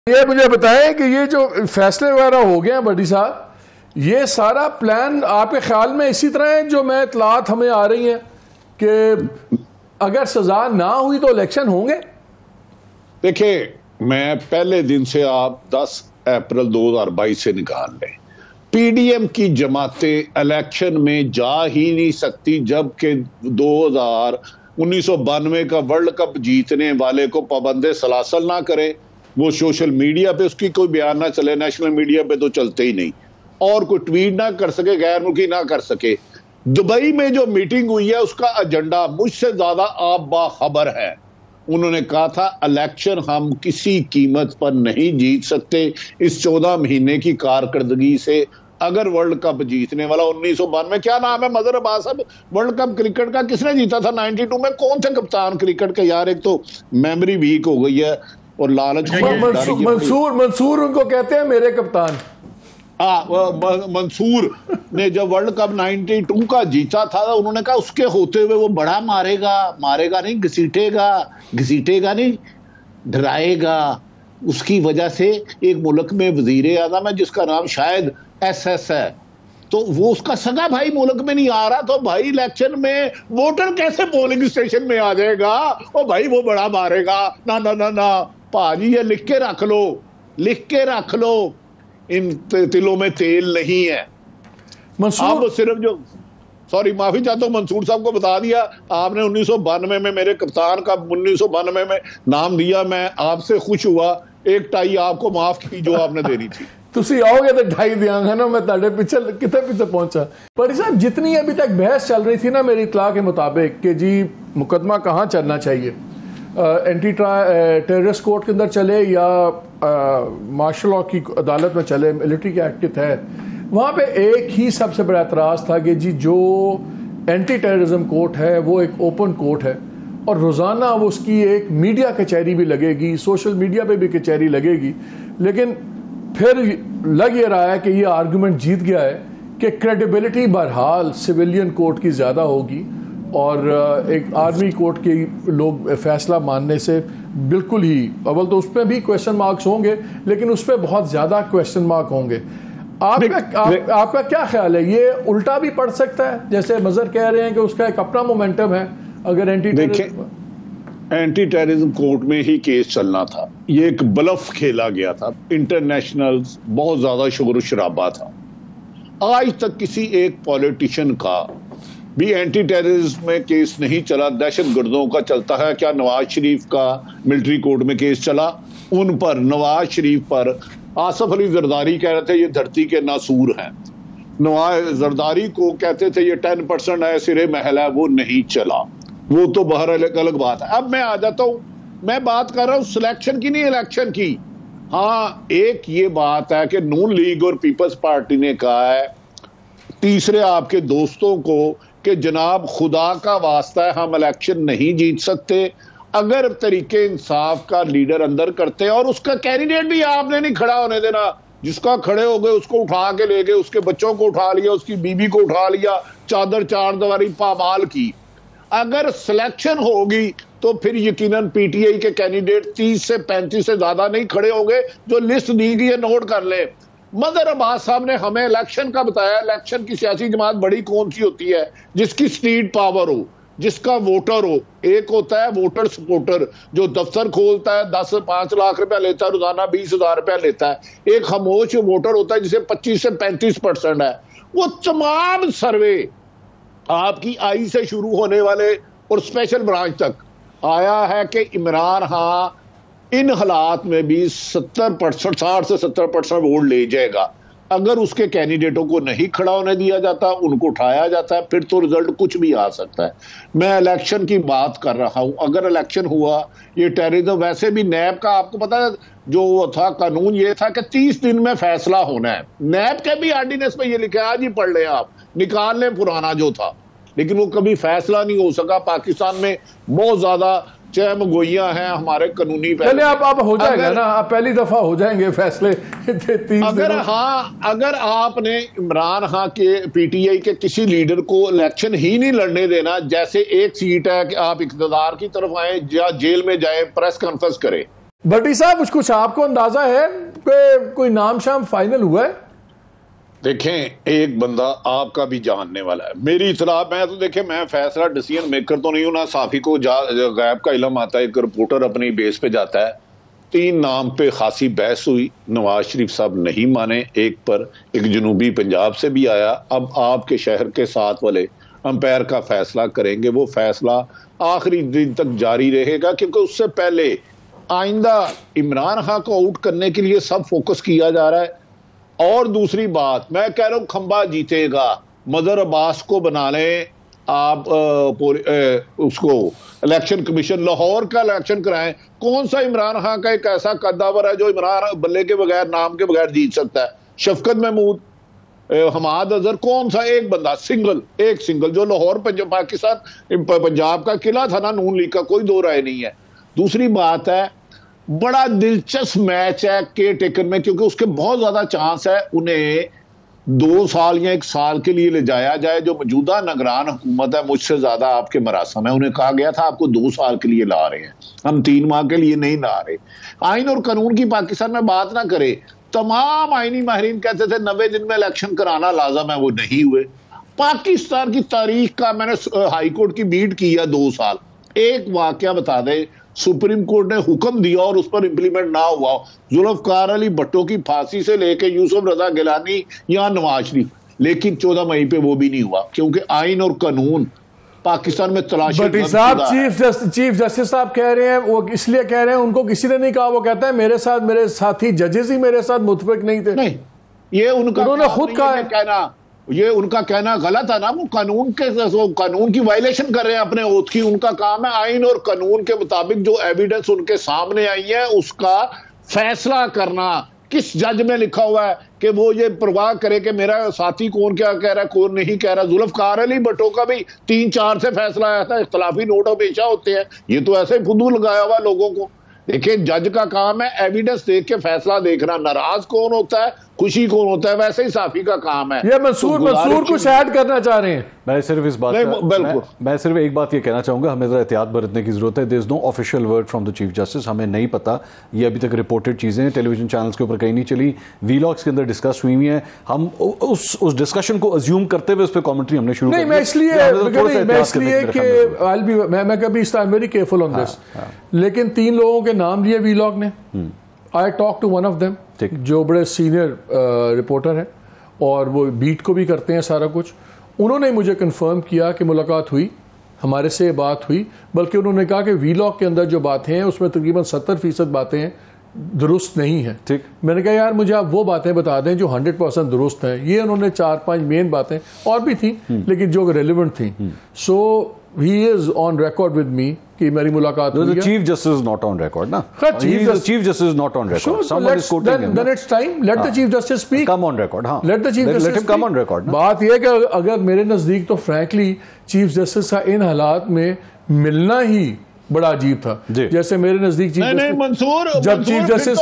ये मुझे बताएं कि ये जो फैसले वगैरह हो गए हैं बड़ी साहब, ये सारा प्लान आपके ख्याल में इसी तरह है जो मैं इतलात हमें आ रही हैं कि अगर सजा ना हुई तो इलेक्शन होंगे? देखिए, मैं पहले दिन से आप 10 अप्रैल 2022 से निकाल लें, पीडीएम की जमातें इलेक्शन में जा ही नहीं सकती जबकि 1992 का वर्ल्ड कप जीतने वाले को पाबंदे सलासल ना करें, वो सोशल मीडिया पे उसकी कोई बयान ना चले, नेशनल मीडिया पे तो चलते ही नहीं, और कोई ट्वीट ना कर सके, गैर मुल्की ना कर सके। दुबई में जो मीटिंग हुई है उसका एजेंडा मुझसे ज्यादा आप बाखबर है। उन्होंने कहा था इलेक्शन हम किसी कीमत पर नहीं जीत सकते इस 14 महीने की कारकर्दगी से। अगर वर्ल्ड कप जीतने वाला 1992 क्या नाम है मजहर अब्बास साहब, वर्ल्ड कप क्रिकेट का किसने जीता था 92 में? कौन थे कप्तान क्रिकेट के? यार एक तो मेमोरी वीक हो गई है और लालच। मंसूर उनको कहते हैं मेरे कप्तान। मंसूर ने जब वर्ल्ड कप 92 का जीता था उन्होंने कहा उसके होते हुए वो बड़ा मारेगा नहीं, घसीटेगा नहीं, डराएगा। उसकी वजह से एक मुल्क में वजीर आज़म है जिसका नाम शायद SS है, तो वो उसका सगा भाई मुल्क में नहीं आ रहा, तो भाई इलेक्शन में वोटर कैसे पोलिंग स्टेशन में आ जाएगा? ओ भाई वो बड़ा मारेगा ना ना ना ना। भाजी ये लिख के रख लो, इन तिलों में तेल नहीं है। अब सिर्फ जो माफी चाहता हूं, मंसूर साहब को बता दिया आपने 1992 में मेरे कप्तान का 1992 में नाम दिया, मैं आपसे खुश हुआ। एक टाई आपको माफ की जो आपने देनी थी। तुसी आओगे तो ढाई दियांगा ना, मैं ताड़े पीछे कितने पीछे पहुंचा। पर साहब जितनी अभी तक बहस चल रही थी ना मेरी इतला के मुताबिक कि जी मुकदमा कहाँ चलना चाहिए, एंटी टेररिस्ट कोर्ट के अंदर चले या मार्शल लॉ की अदालत में चले, मिलिट्री के एक्ट के तहत, वहाँ पे एक ही सबसे बड़ा एतराज़ था कि जी जो एंटी टेररिज्म कोर्ट है वो एक ओपन कोर्ट है और रोज़ाना वो उसकी एक मीडिया कचहरी भी लगेगी, सोशल मीडिया पे भी कचहरी लगेगी। लेकिन फिर लग ये रहा है कि ये आर्गूमेंट जीत गया है कि क्रेडिबिलिटी बहरहाल सिविलियन कोर्ट की ज़्यादा होगी और एक आर्मी कोर्ट के लोग फैसला मानने से बिल्कुल ही, अव्वल तो उस पर भी क्वेश्चन मार्क्स होंगे लेकिन उस पर बहुत ज़्यादा क्वेश्चन मार्क होंगे। आपका क्या ख्याल है, ये उल्टा भी पड़ सकता है जैसे मजहर कह रहे हैं कि उसका एक अपना मोमेंटम है? अगर एंटी टेररिज्म कोर्ट में ही केस चलना था, ये एक ब्लफ खेला गया था, इंटरनेशनल बहुत ज्यादा शोर शराबा था। आज तक किसी एक पॉलिटिशियन का भी एंटी टेररिज्म में केस नहीं चला, दहशत गर्दों का चलता है। क्या नवाज शरीफ का मिलिट्री कोर्ट में केस चला? उन पर, नवाज शरीफ पर आसफ अली जरदारी कह रहे थे ये धरती के नासूर हैं, नवाज जरदारी को कहते थे ये 10% है, सिरे महल है, वो नहीं चला। वो तो बाहर अलग बात है। अब मैं आ जाता हूं, मैं बात कर रहा हूं सिलेक्शन की नहीं इलेक्शन की। हाँ, एक ये बात है कि नून लीग और पीपल्स पार्टी ने कहा है तीसरे आपके दोस्तों को कि जनाब खुदा का वास्ता है हम इलेक्शन नहीं जीत सकते अगर तरीके इंसाफ का लीडर अंदर करते हैं, और उसका कैंडिडेट भी आपने नहीं खड़ा होने देना। जिसका खड़े हो गए उसको उठा के ले गए, उसके बच्चों को उठा लिया, उसकी बीबी को उठा लिया, चादर चार दीवारी पामाल की। अगर सिलेक्शन होगी तो फिर यकीनन पीटीआई के कैंडिडेट 30 से 35 से ज्यादा नहीं खड़े होंगे। जो लिस्ट दी गई है नोट कर ले। मजहर अब्बास साहब ने हमें इलेक्शन का बताया, इलेक्शन की सियासी जमात बड़ी कौन सी होती है? जिसकी स्ट्रीट पावर हो, जिसका वोटर हो। एक होता है वोटर सपोर्टर जो दफ्तर खोलता है, 10-5 लाख रुपया लेता है, रोजाना 20,000 रुपया लेता है। एक खामोश वोटर होता है जिसे 25 से 35% है। वो तमाम सर्वे आपकी आई से शुरू होने वाले और स्पेशल ब्रांच तक आया है कि इमरान खान इन हालात में भी 60 से 70% वोट ले जाएगा। अगर उसके कैंडिडेटों को नहीं खड़ा होने दिया जाता, उनको उठाया जाता है, फिर तो रिजल्ट कुछ भी आ सकता है। मैं इलेक्शन की बात कर रहा हूं। अगर इलेक्शन हुआ, ये टेररिज्म वैसे भी नैब का आपको पता है जो था कानून, ये था कि 30 दिन में फैसला होना है। नैब के भी ऑर्डिनेंस में ये लिखा है, आज ही पढ़ लें आप, निकाल लें पुराना जो था, लेकिन वो कभी फैसला नहीं हो सका। पाकिस्तान में बहुत ज्यादा चहम गोइयां हैं हमारे कानूनी पहले आप हो जाएगा ना, आप पहली दफा हो जाएंगे फैसले। अगर आपने इमरान खान के पीटीआई के किसी लीडर को इलेक्शन ही नहीं लड़ने देना, जैसे एक सीट है कि आप इक़्तिदार की तरफ आए या जेल में जाए, प्रेस कॉन्फ्रेंस करें, भट्टी साहब कुछ आपको अंदाजा है कि कोई नाम शाम फाइनल हुआ है? देखें, एक बंदा आपका भी जानने वाला है, मेरी इतला, मैं तो देखें, मैं फैसला डिसीजन मेकर तो नहीं हूं ना, साफी को गैब का इल्म आता है, एक रिपोर्टर अपनी बेस पे जाता है। 3 नाम पे खासी बहस हुई, नवाज शरीफ साहब नहीं माने एक पर, एक जनूबी पंजाब से भी आया, अब आपके शहर के साथ वाले अंपायर का फैसला करेंगे। वो फैसला आखिरी दिन तक जारी रहेगा, क्योंकि उससे पहले आइंदा इमरान खान को आउट करने के लिए सब फोकस किया जा रहा है। और दूसरी बात, मैं कह रहा हूं खंबा जीतेगा, मदर अब्बास को बना लें आप, उसको इलेक्शन कमीशन, लाहौर का इलेक्शन कराएं। कौन सा इमरान खान का एक ऐसा कद्दावर है जो इमरान बल्ले के बगैर, नाम के बगैर जीत सकता है? शफकत महमूद, हमाद अजहर, कौन सा एक बंदा एक सिंगल जो लाहौर पाकिस्तान पंजाब का किला था ना नून लीग का, कोई दो राय नहीं है। दूसरी बात है, बड़ा दिलचस्प मैच है केयर टेकर में, क्योंकि उसके बहुत ज्यादा चांस है उन्हें 2 साल या 1 साल के लिए ले जाया जाए। जो मौजूदा निगरान हुकूमत है, मुझसे ज्यादा आपके मरासम है, उन्हें कहा गया था आपको 2 साल के लिए ला रहे हैं, हम 3 माह के लिए नहीं ला रहे। आइन और कानून की पाकिस्तान में बात ना करे, तमाम आईनी माहिरीन कहते थे 90 दिन में इलेक्शन कराना लाजम है, वो नहीं हुए। पाकिस्तान की तारीख का मैंने हाईकोर्ट की बीट की है 2 साल, एक वाकया बता दे सुप्रीम कोर्ट ने हुक्म दिया और उस पर इंप्लीमेंट ना हुआ। जुल्फकार अली भट्टो की फांसी से लेके यूसुफ रजा गिलानी या नवाज शरीफ, लेकिन 14 मई पे वो भी नहीं हुआ, क्योंकि आइन और कानून पाकिस्तान में तलाशी। भट्टी साहब, चीफ जस्टिस साहब कह रहे हैं, वो इसलिए कह रहे हैं, उनको किसी ने नहीं कहा, वो कहता है मेरे साथी जजेस ही मेरे साथ मुतफिक नहीं थे। नहीं, ये उन्होंने खुद कहा कहना, ये उनका कहना गलत है ना। वो कानून की वायलेशन कर रहे हैं अपने ओथ की। उनका काम है आइन और कानून के मुताबिक जो एविडेंस उनके सामने आई है उसका फैसला करना। किस जज में लिखा हुआ है कि वो ये परवाह करे कि मेरा साथी कौन क्या कह रहा है, कौन नहीं कह रहा? जुल्फकार अली भट्टो का भी 3-4 से फैसला आया था, इख्तलाफी नोट हमेशा होते हैं, ये तो ऐसे ही फुदू लगाया हुआ लोगों को। देखिए, जज का काम है एविडेंस देख के फैसला देखना, नाराज कौन होता है, खुशी कौन होता है, वैसे ही साफी का काम है। ये मंसूर कुछ ऐड करना चाह रहे हैं। मैं सिर्फ इस बात मैं सिर्फ एक बात ये कहना चाहूंगा, हमें जरा एहतियात बरतने की जरूरत है। There is no official word from the chief justice, हमें नहीं पता, ये अभी तक रिपोर्टेड चीजें हैं, टेलीविजन चैनल्स के ऊपर कहीं नहीं चली, वीलॉग्स के अंदर डिस्कस हुई हैं। हम उस डिस्कशन को अज्यूम करते हुए उस पर कमेंट्री हमने शुरू नहीं, मैं इसलिए कि मैं कभी इस time very careful on this, लेकिन 3 लोगों के नाम लिए वीलॉग ने। I talk to one of them, जो बड़े सीनियर रिपोर्टर हैं और वो बीट को भी करते हैं सारा कुछ। उन्होंने मुझे कंफर्म किया कि मुलाकात हुई, हमारे से बात हुई, बल्कि उन्होंने कहा कि वीलॉग के अंदर जो बातें हैं उसमें तकरीबन 70% बातें दुरुस्त नहीं है। ठीक, मैंने कहा यार मुझे आप वो बातें बता दें जो 100% दुरुस्त हैं। ये उन्होंने 4-5 मेन बातें और भी थी लेकिन जो रेलिवेंट थी। सो he is on record with me कि मेरी मुलाकात हुई है। The chief justice is not on record ना? Chief justice is not on record. Someone is quoting him. Then it's time. Let the chief justice speak. Come on record. हाँ. Let the chief justice let him come on record. बात यह है कि अगर मेरे नजदीक तो frankly चीफ जस्टिस का इन हालात में मिलना ही बड़ा अजीब था। जैसे मेरे नजदीक चीफ नहीं मंसूर, जब चीफ जस्टिस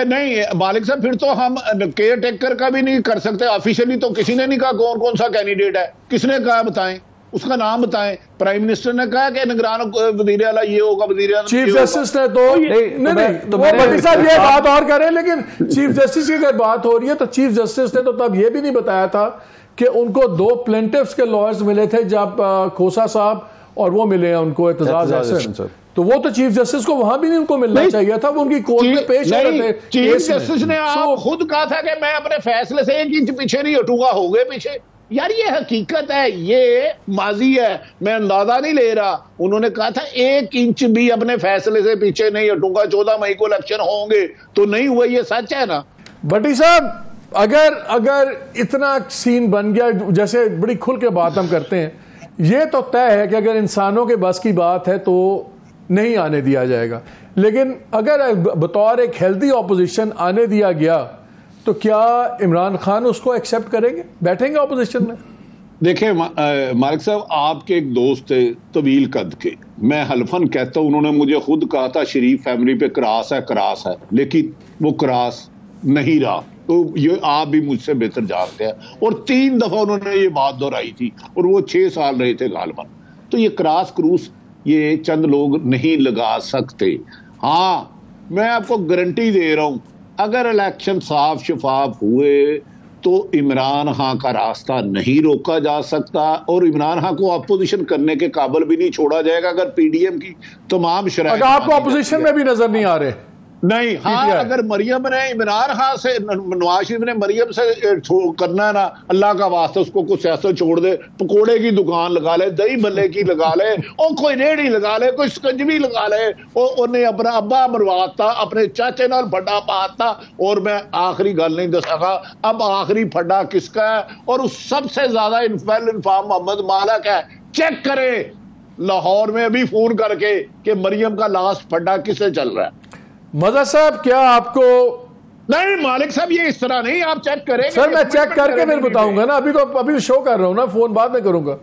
नहीं मालिक साहब, फिर तो हम केयर टेकर का भी नहीं कर सकते ऑफिशियली। तो किसी ने नहीं कहा कौन कौन सा कैंडिडेट है, किसने कहा बताएं, उसका नाम बताएं। प्राइम मिनिस्टर ने कहा कि निगरान वजीर आला ये होगा, वजीर आला चीफ जस्टिस ने तो नहीं, भट्टी साहब ये बात और करें, लेकिन चीफ जस्टिस की अगर बात हो रही है तो चीफ जस्टिस ने तो तब ये भी नहीं बताया था कि उनको 2 प्लेंटिफ्स के लॉयर्स मिले थे, जब खोसा साहब और वो मिले हैं उनको एतजाज हसन। तो वो तो चीफ जस्टिस को वहां भी नहीं उनको मिलना चाहिए था, वो उनकी कोर्ट में पेश हो रहे थे। चीफ जस्टिस ने आप खुद कहा था कि मैं अपने फैसले से 1 इंच पीछे नहीं हटूंगा, हो गए पीछे। यार ये हकीकत है, ये माजी है, मैं अंदाजा नहीं ले रहा। उन्होंने कहा था 1 इंच भी अपने फैसले से पीछे नहीं हटूंगा, 14 मई को इलेक्शन होंगे, तो नहीं हुआ। ये सच है ना भट्टी साहब? अगर इतना सीन बन गया, जैसे बड़ी खुल के बात हम करते हैं, ये तो तय है कि अगर इंसानों के बस की बात है तो नहीं आने दिया जाएगा, लेकिन अगर बतौर एक हेल्दी ऑपोजिशन आने दिया गया तो क्या इमरान खान उसको एक्सेप्ट करेंगे, बैठेंगे ऑपोजिशन में? देखिए मालिक साहब, आपके एक दोस्त थे तवील कद के, मैं हल्फन कहता हूं, उन्होंने मुझे खुद कहा था शरीफ फैमिली पे क्रास है, लेकिन वो क्रास नहीं रहा। तो ये आप भी मुझसे बेहतर जानते हैं, और 3 दफा उन्होंने ये बात दोहराई थी, और वो 6 साल रहे थे गालिबन। तो ये क्रास क्रूस ये चंद लोग नहीं लगा सकते। हाँ, मैं आपको गारंटी दे रहा हूं, अगर इलेक्शन साफ शफाफ हुए तो इमरान खान का रास्ता नहीं रोका जा सकता और इमरान खान को अपोजिशन करने के काबिल भी नहीं छोड़ा जाएगा अगर पीडीएम की तमाम शराइत। आपको अपोजिशन में भी नजर नहीं आ रहे? नहीं, हाँ, अगर मरियम ने इमरान खान से, नवाज शरीफ ने मरियम से करना है ना, अल्लाह का वास्ता उसको कुछ ऐसा छोड़ दे, पकोड़े की दुकान लगा ले, दही भल्ले की लगा ले, और कोई रेहड़ी लगा ले, कोई स्कंजवी लगा ले, और उन्हें अपना अब्बा मरवाता, अपने चाचे नाल फड्डा पाता। और मैं आखिरी गल नहीं दसागा, अब आखिरी फड्डा किसका है, और उस सबसे ज्यादा वेल इन्फॉर्म मोहम्मद मालक है। चेक करे लाहौर में अभी फोन करके कि मरियम का लास्ट फड्डा किससे चल रहा है। मजा साहब, क्या आपको? नहीं मालिक साहब, ये इस तरह नहीं, आप चेक करेंगे सर मैं चेक करके फिर बताऊंगा ना, अभी तो शो कर रहा हूं ना, फोन बाद में करूंगा।